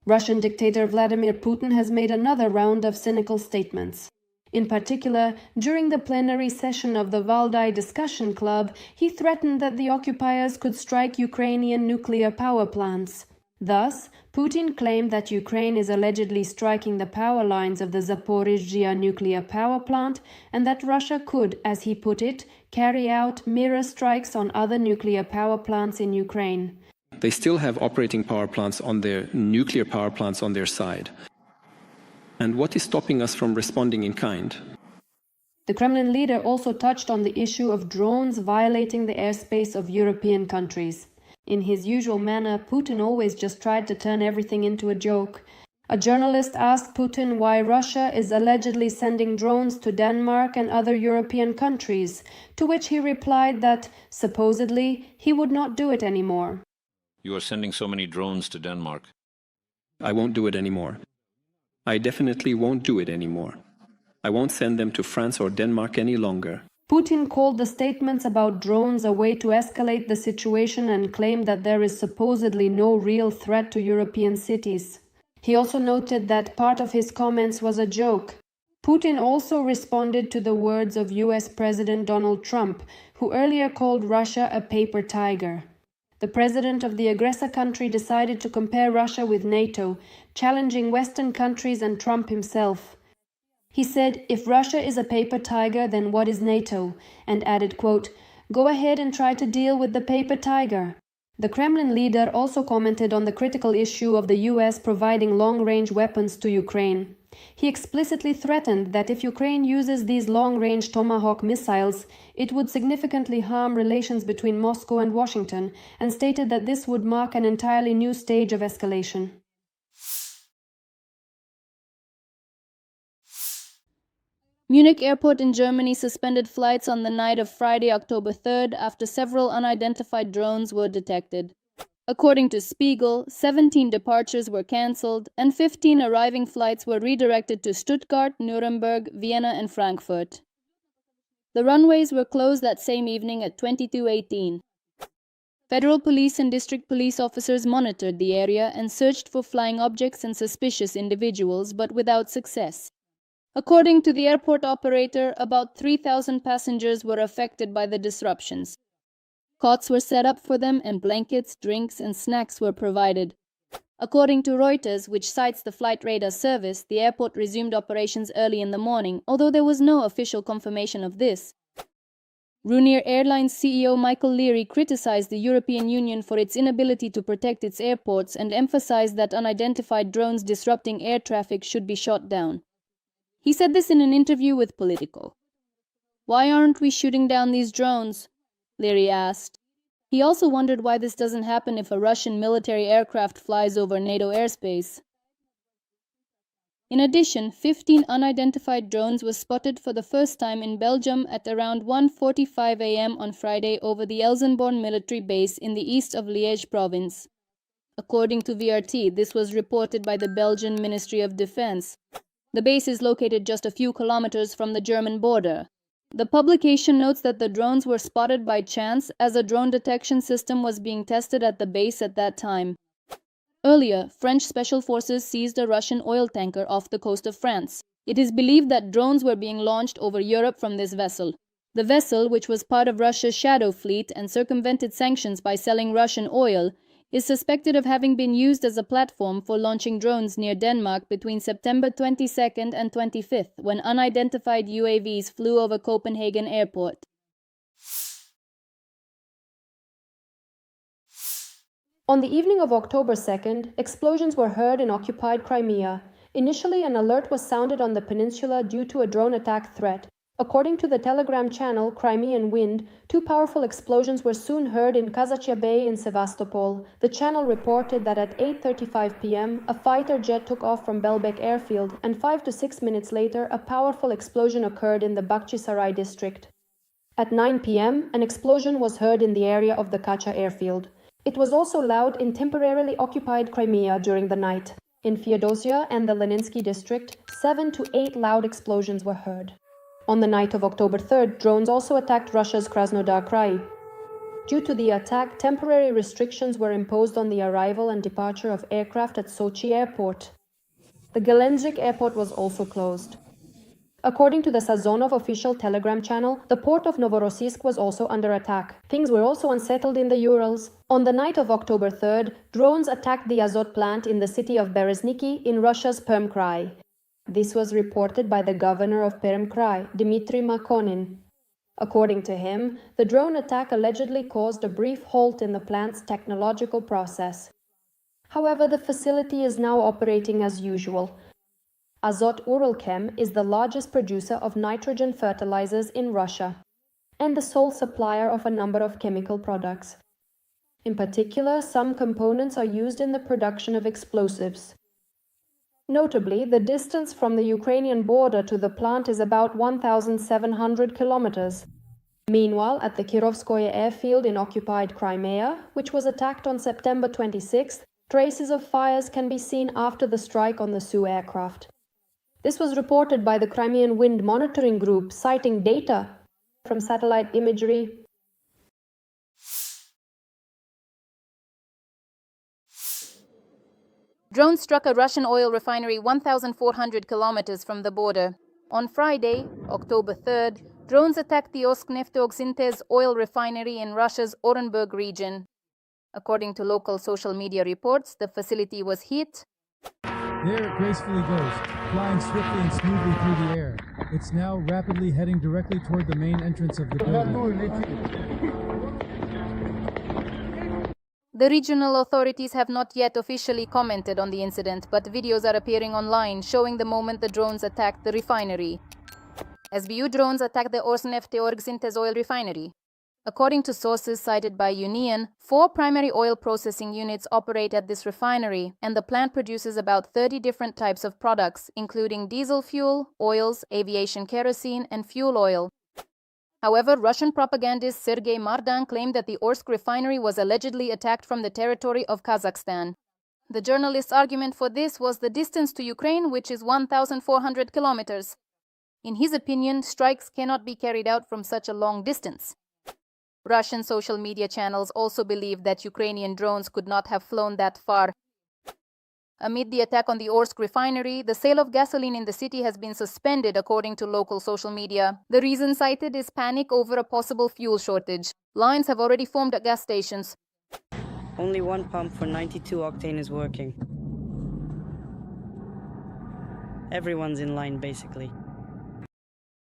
Russian dictator Vladimir Putin has made another round of cynical statements. In particular, during the plenary session of the Valdai discussion club, he threatened that the occupiers could strike Ukrainian nuclear power plants. Thus, Putin claimed that Ukraine is allegedly striking the power lines of the Zaporizhzhia nuclear power plant and that Russia could, as he put it, carry out mirror strikes on other nuclear power plants in Ukraine. They still have operating power plants on their nuclear power plants on their side. And what is stopping us from responding in kind? The Kremlin leader also touched on the issue of drones violating the airspace of European countries. In his usual manner, Putin always just tried to turn everything into a joke. A journalist asked Putin why Russia is allegedly sending drones to Denmark and other European countries, to which he replied that, supposedly, he would not do it anymore. You are sending so many drones to Denmark. I won't do it anymore. I definitely won't do it anymore. I won't send them to France or Denmark any longer. Putin called the statements about drones a way to escalate the situation and claimed that there is supposedly no real threat to European cities. He also noted that part of his comments was a joke. Putin also responded to the words of US President Donald Trump, who earlier called Russia a paper tiger. The president of the aggressor country decided to compare Russia with NATO, challenging Western countries and Trump himself. He said, if Russia is a paper tiger, then what is NATO? And added, quote, go ahead and try to deal with the paper tiger. The Kremlin leader also commented on the critical issue of the US providing long-range weapons to Ukraine. He explicitly threatened that if Ukraine uses these long-range Tomahawk missiles, it would significantly harm relations between Moscow and Washington, and stated that this would mark an entirely new stage of escalation. Munich Airport in Germany suspended flights on the night of Friday, October 3rd, after several unidentified drones were detected. According to Spiegel, 17 departures were cancelled and 15 arriving flights were redirected to Stuttgart, Nuremberg, Vienna and Frankfurt. The runways were closed that same evening at 22:18. Federal police and district police officers monitored the area and searched for flying objects and suspicious individuals, but without success. According to the airport operator, about 3,000 passengers were affected by the disruptions. Cots were set up for them and blankets, drinks and snacks were provided. According to Reuters, which cites the flight radar service, the airport resumed operations early in the morning, although there was no official confirmation of this. Ryanair Airlines CEO Michael Leary criticized the European Union for its inability to protect its airports and emphasized that unidentified drones disrupting air traffic should be shot down. He said this in an interview with Politico. Why aren't we shooting down these drones? Leary asked. He also wondered why this doesn't happen if a Russian military aircraft flies over NATO airspace. In addition, 15 unidentified drones were spotted for the first time in Belgium at around 1:45 a.m. on Friday over the Elsenborn military base in the east of Liège province. According to VRT, this was reported by the Belgian Ministry of Defense. The base is located just a few kilometers from the German border. The publication notes that the drones were spotted by chance as a drone detection system was being tested at the base at that time. Earlier, French special forces seized a Russian oil tanker off the coast of France. It is believed that drones were being launched over Europe from this vessel. The vessel, which was part of Russia's shadow fleet and circumvented sanctions by selling Russian oil, is suspected of having been used as a platform for launching drones near Denmark between September 22nd and 25th, when unidentified UAVs flew over Copenhagen Airport. On the evening of October 2nd, explosions were heard in occupied Crimea. Initially, an alert was sounded on the peninsula due to a drone attack threat. According to the Telegram channel Crimean Wind, 2 powerful explosions were soon heard in Kazachia Bay in Sevastopol. The channel reported that at 8:35 p.m., a fighter jet took off from Belbek airfield, and 5 to 6 minutes later, a powerful explosion occurred in the Bakhchisarai district. At 9 p.m., an explosion was heard in the area of the Kacha airfield. It was also loud in temporarily occupied Crimea during the night. In Feodosia and the Leninsky district, 7 to 8 loud explosions were heard. On the night of October 3rd, drones also attacked Russia's Krasnodar Krai. Due to the attack, temporary restrictions were imposed on the arrival and departure of aircraft at Sochi Airport. The Munich Airport was also closed. According to the Sazonov official Telegram channel, the port of Novorossiysk was also under attack. Things were also unsettled in the Urals. On the night of October 3rd, drones attacked the Azot plant in the city of Berezniki in Russia's Perm Krai. This was reported by the governor of Perm Krai, Dmitry Makonin. According to him, the drone attack allegedly caused a brief halt in the plant's technological process. However, the facility is now operating as usual. Azot Uralchem is the largest producer of nitrogen fertilizers in Russia and the sole supplier of a number of chemical products. In particular, some components are used in the production of explosives. Notably, the distance from the Ukrainian border to the plant is about 1,700 kilometers. Meanwhile, at the Kirovskoye airfield in occupied Crimea, which was attacked on September 26th, traces of fires can be seen after the strike on the Su aircraft. This was reported by the Crimean Wind Monitoring Group, citing data from satellite imagery. Drones struck a Russian oil refinery 1,400 kilometers from the border. On Friday, October 3rd, drones attacked the Orsk Nefteoxyntez oil refinery in Russia's Orenburg region. According to local social media reports, the facility was hit. There it gracefully goes, flying swiftly and smoothly through the air. It's now rapidly heading directly toward the main entrance of the building. The regional authorities have not yet officially commented on the incident, but videos are appearing online showing the moment the drones attacked the refinery. SBU drones attacked the Orsk Nefteoxyntez oil refinery. According to sources cited by Union, 4 primary oil processing units operate at this refinery, and the plant produces about 30 different types of products, including diesel fuel, oils, aviation kerosene, and fuel oil. However, Russian propagandist Sergei Mardan claimed that the Orsk refinery was allegedly attacked from the territory of Kazakhstan. The journalist's argument for this was the distance to Ukraine, which is 1,400 kilometers. In his opinion, strikes cannot be carried out from such a long distance. Russian social media channels also believe that Ukrainian drones could not have flown that far. Amid the attack on the Orsk refinery, the sale of gasoline in the city has been suspended according to local social media. The reason cited is panic over a possible fuel shortage. Lines have already formed at gas stations. Only one pump for 92 octane is working. Everyone's in line, basically.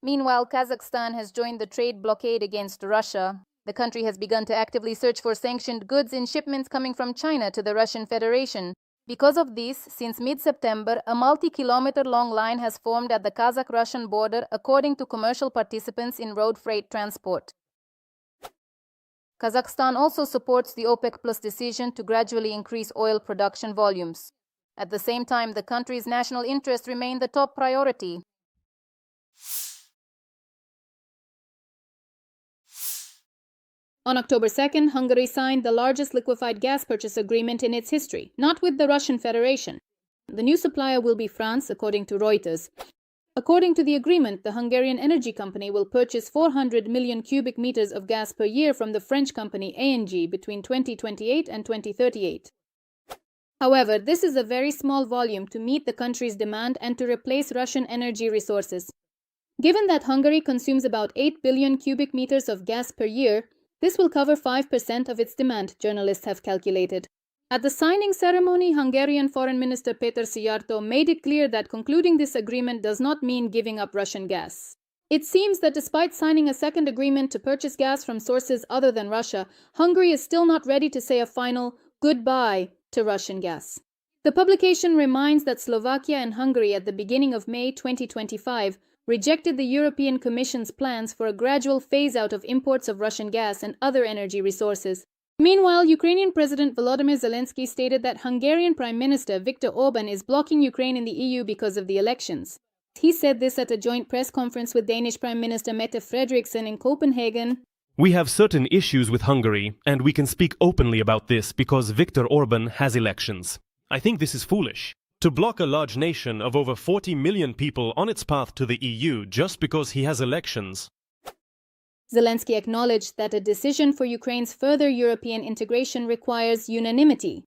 Meanwhile, Kazakhstan has joined the trade blockade against Russia. The country has begun to actively search for sanctioned goods in shipments coming from China to the Russian Federation. Because of this, since mid-September, a multi-kilometer-long line has formed at the Kazakh-Russian border, according to commercial participants in road freight transport. Kazakhstan also supports the OPEC Plus decision to gradually increase oil production volumes. At the same time, the country's national interests remain the top priority. On October 2nd, Hungary signed the largest liquefied gas purchase agreement in its history, not with the Russian Federation. The new supplier will be France, according to Reuters. According to the agreement, the Hungarian energy company will purchase 400 million cubic meters of gas per year from the French company ENGIE between 2028 and 2038. However, this is a very small volume to meet the country's demand and to replace Russian energy resources. Given that Hungary consumes about 8 billion cubic meters of gas per year, this will cover 5% of its demand, journalists have calculated. At the signing ceremony, Hungarian Foreign Minister Péter Szijjártó made it clear that concluding this agreement does not mean giving up Russian gas. It seems that despite signing a second agreement to purchase gas from sources other than Russia, Hungary is still not ready to say a final goodbye to Russian gas. The publication reminds that Slovakia and Hungary at the beginning of May 2025 rejected the European Commission's plans for a gradual phase-out of imports of Russian gas and other energy resources. Meanwhile, Ukrainian President Volodymyr Zelensky stated that Hungarian Prime Minister Viktor Orban is blocking Ukraine in the EU because of the elections. He said this at a joint press conference with Danish Prime Minister Mette Frederiksen in Copenhagen. We have certain issues with Hungary, and we can speak openly about this because Viktor Orban has elections. I think this is foolish. To block a large nation of over 40 million people on its path to the EU just because he has elections. Zelensky acknowledged that a decision for Ukraine's further European integration requires unanimity.